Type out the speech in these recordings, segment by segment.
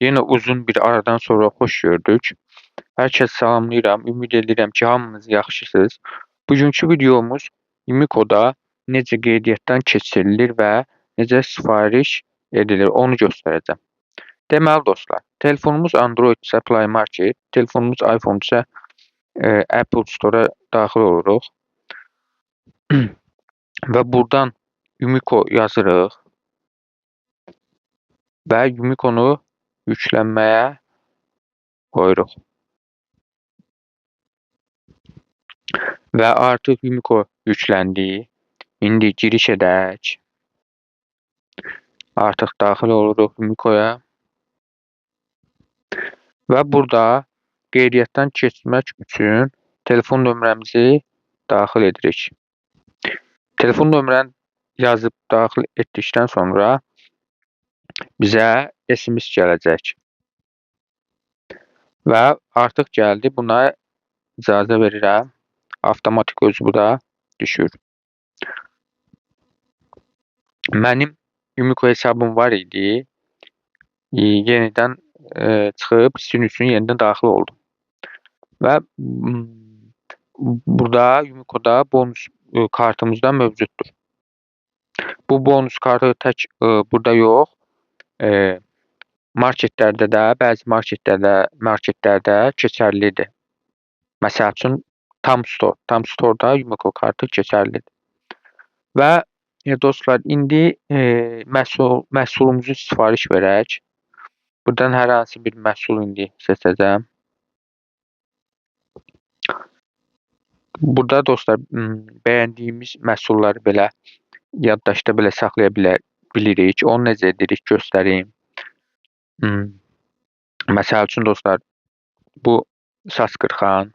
Yenə uzun bir aradan sonra xoş gördük. Hər kəsi salamlayıram. Ümid edirəm ki, hamınız yaxşısınız. Bugünkü videomuz Yumiko'da necə qeydiyyatdan keçirilir və necə sifariş edilir, onu göstərəcəm. Deməli dostlar, telefonumuz Android isə Play Market, telefonumuz iPhone isə Apple Store-a daxil oluruq və buradan Yumiko yazırıq və Yumiko'nu yüklənməyə qoyuruq. Və artıq Yumiko yükləndi. İndi giriş edək. Artıq daxil oluruq Yumiko'ya. Və burada qeydiyyatdan keçmək üçün telefon nömrəmizi daxil edirik. Telefon nömrəni yazıb daxil etdikdən sonra bizə SMS gələcək. Və artıq gəldi. Buna icazə verirəm. Avtomatik özü bu da düşür. Mənim Yumiko hesabım var idi. Yenidən çıxıb sizin üçün yenidən daxil oldum. Və burada Yumiko'da bonus kartımızda mövcuddur. Bu bonus kartı tək burada yox. Marketlərdə də, bəzi marketlərdə keçərlidir. Məsəl üçün Tam Store'da Yumiko kartı keçərlidir. Və dostlar, indi məhsulumuzu sifariş verək. Buradan hər hansı bir məhsul indi seçəcəm. Burada dostlar, bəyəndiyimiz məhsulları belə yaddaşda belə saxlaya bilirik. Onu necə edirik göstəreyim. Məsəl üçün dostlar, bu saç qırxan.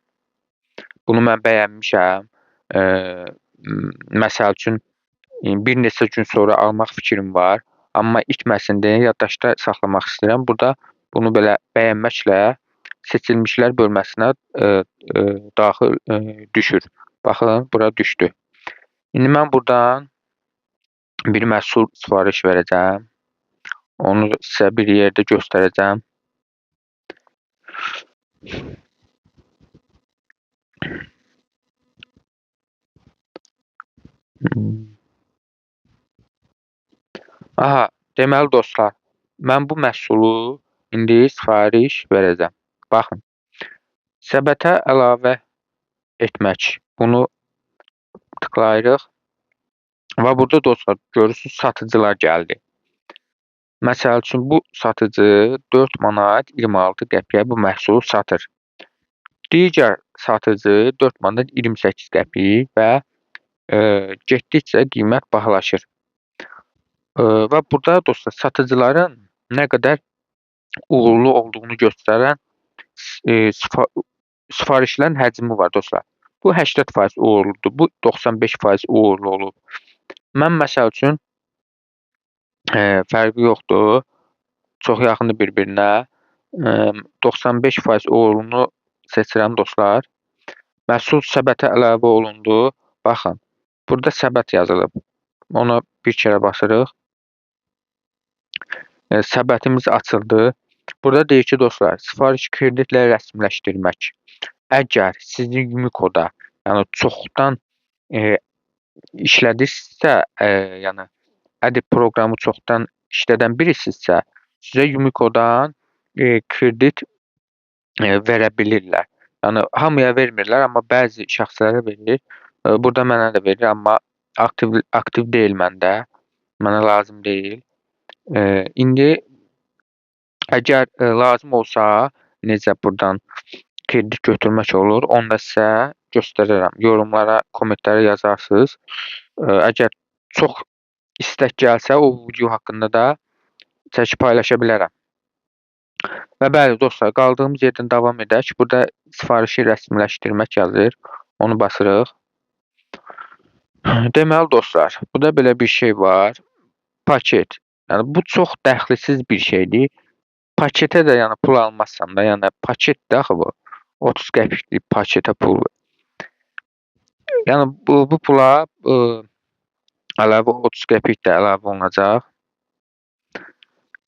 Bunu mən bəyənmişəm. Məsəl üçün bir neçə gün sonra almaq fikrim var. Amma itməsin deyə yaddaşda saxlamaq istəyirəm. Burada bunu belə bəyənməklə seçilmişlər bölməsinə daxil düşür. Baxın, bura düşdü. İndi mən buradan bir məhsul sifariş verəcəm. Onu sizə bir yerdə göstərəcəm. Aha, deməli dostlar, mən bu məhsulu indi sifariş verəcəm. Baxın, səbətə əlavə etmək. Bunu tıklayırıq. Və burada dostlar, görürsünüz, satıcılar gəldi. Məsəl üçün, bu satıcı 4 manat 26 qəpiyə bu məhsulu satır. Digər satıcı 4 manat 28 qəpik və getdikcə qiymət bahalaşır. Və burada dostlar, satıcıların nə qədər uğurlu olduğunu göstərən sifarişlərin həcmi var dostlar. Bu 80% uğurludur, bu 95% uğurlu olub. Mən məsəl üçün fərqi yoxdur, çox yaxındır bir-birinə. 95% uğurlunu seçirəm dostlar. Məhsul səbətə əlavə olundu. Baxın, burada səbət yazılıb. Ona bir kərə basırıq. Səbətimiz açıldı. Burada deyir ki, dostlar, sifariş kreditlə rəsmiləşdirmək. Əgər sizin Yumiko'da, yəni çoxdan işlədirsinizsə, yəni ədib proqramı çoxdan işlədən birisinizsə, sizə Yumiko'dan kredit verə bilirlər. Yəni hamıya vermirlər, amma bəzi şəxslərə verir. Burada mənə də verir, amma aktiv deyil məndə. Mənə lazım deyil. İndi əgər lazım olsa, necə buradan kredit götürmək olur, onu da sizə göstərərəm. Yorumlara, kommentlərə yazarsınız. Əgər çox istək gəlsə, o video haqqında da çəkib paylaşa bilərəm. Və bəli dostlar, qaldığımız yerdən davam edək. Burada sifarişi rəsmiləşdirmək yazır. Onu basırıq. Deməli dostlar, burada belə bir şey var. Paket. Yəni bu çox dəxlisiz bir şeydir. Paketə də yəni pul almazsan da, yəni paketdir axı bu. 30 qəpiklik paketə pul. Yəni bu pula əlavə 30 qəpik də əlavə olunacaq.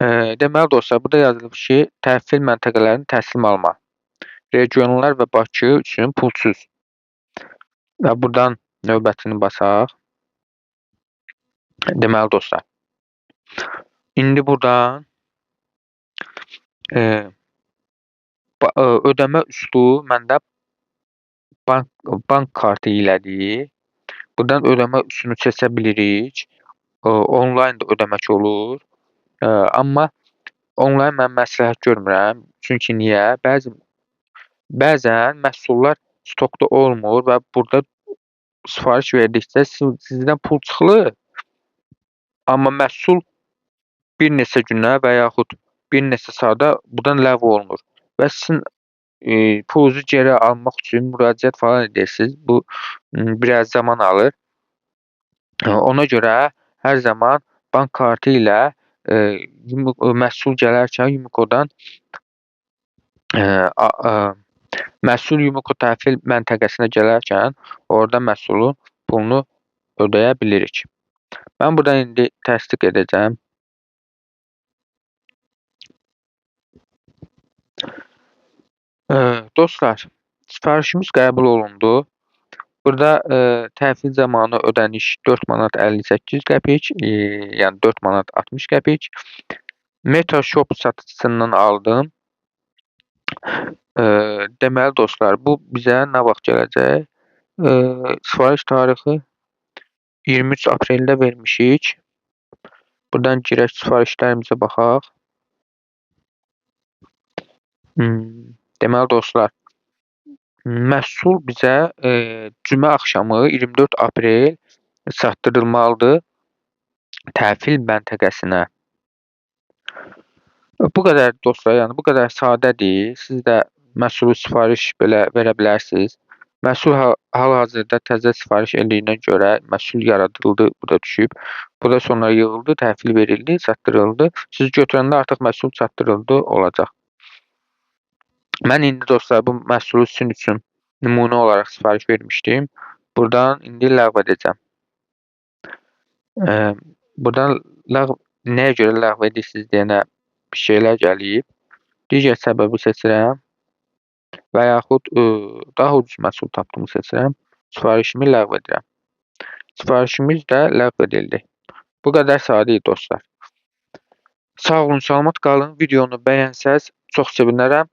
Deməli dostlar, burada yazılıb ki, təhvil məntəqələrini təslim alma. Regionlar və Bakı üçün pulsuz. Və buradan növbətini basaq. Deməli dostlar, indi buradan ödəmə üsulu məndə bank kartı ilədir. Buradan ödəmə üsulunu seçə bilirik. Onlayn da ödəmək olur. Amma onlayn mən məsləhət görmürəm. Çünki niyə? Bəzən məhsullar stokda olmur və burada sifariş verdikdə sizdən pul çıxılır, amma məhsul bir neçə günə və yaxud bir neçə saata buradan ləğv olunur və sizin pulunuzu geri almaq üçün müraciət falan edirsiniz. Bu biraz zaman alır. Ona görə hər zaman bank kartı ilə məhsul gələrkən Yumikodan məhsul Yumiko təhvil məntəqəsinə gələrkən orada məhsulun pulunu ödəyə bilirik. Mən buradan indi təsdiq edəcəm. Dostlar, sifarişimiz qəbul olundu. Burada təhvil zamanı ödəniş 4 manat 58 qəpik, yəni 4 manat 60 qəpik. Metashop satıcısından aldım. Deməli dostlar, bu bizə nə vaxt gələcək? Sifariş tarixi 23 apreldə vermişik. Buradan girək sifarişlərimizə baxaq. Deməli dostlar, məhsul bizə cümə axşamı 24 aprel çatdırılmalıdır təhvil məntəqəsinə. Bu qədər dostlar, yəni bu qədər sadədir. Siz də məhsulu sifariş belə verə bilərsiniz. Məhsul hal-hazırda təzə sifariş elədiyinə görə məhsul yaradıldı, bu da düşüb. Bu da sonra yığıldı, təhvil verildi, çatdırıldı. Siz götürəndə artıq məhsul çatdırıldı olacaq. Mən indi dostlar bu məhsulu sizin üçün nümunə olaraq sifariş vermişdim. Buradan indi ləğv edəcəm. Buradan nəyə görə ləğv edirsiniz deyənə bir şeylər gəlib. Digər səbəbi seçirəm və yaxud daha ucuz məhsul tapdığımı seçirəm. Sifarişimi ləğv edirəm. Sifarişimiz də ləğv edildi. Bu qədər sadə dostlar. Sağ olun, salamat qalın. Videonu bəyənsəz çox sevinərəm.